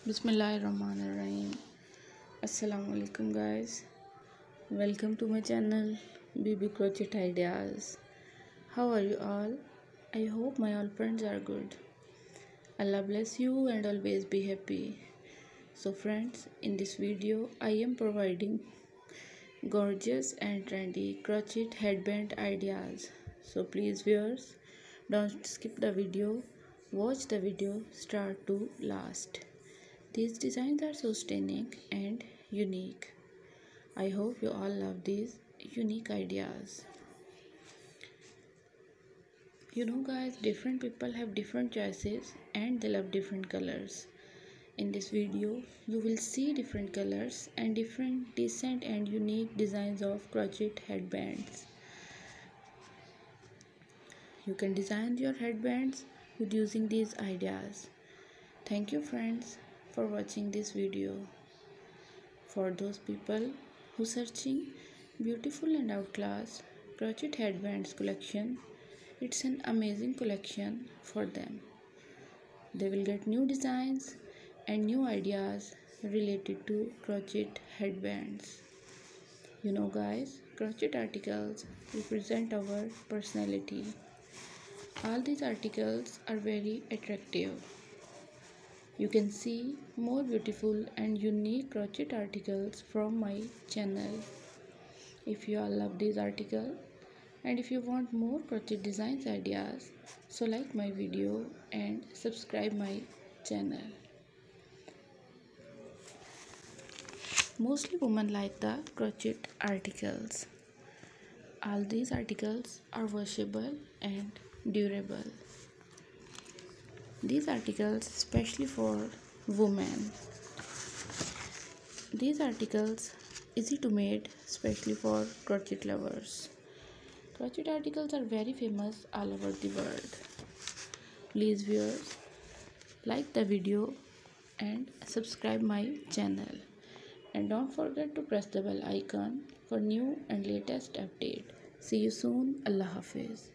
Bismillahirrahmanirrahim. Assalamualaikum guys. Welcome to my channel BB Crochet Ideas. How are you all? I hope my all friends are good. Allah bless you and always be happy. So friends, in this video I am providing gorgeous and trendy crochet headband ideas. So please viewers, don't skip the video. Watch the video start to last. These designs are so stunning and unique. I hope you all love these unique ideas. You know guys, different people have different choices and they love different colors. In this video, you will see different colors and different decent and unique designs of crochet headbands. You can design your headbands with using these ideas. Thank you friends for watching this video. For those people who searching beautiful and outclass crochet headbands collection, it's an amazing collection for them. They will get new designs and new ideas related to crochet headbands. You know guys, crochet articles represent our personality. All these articles are very attractive. You can see more beautiful and unique crochet articles from my channel. If you all love this article and if you want more crochet designs ideas, so like my video and subscribe my channel. Mostly women like the crochet articles. All these articles are washable and durable. These articles especially for women. These articles easy to make especially for crochet lovers. Crochet articles are very famous all over the world. Please viewers, like the video and subscribe my channel. And don't forget to press the bell icon for new and latest update. See you soon. Allah Hafiz.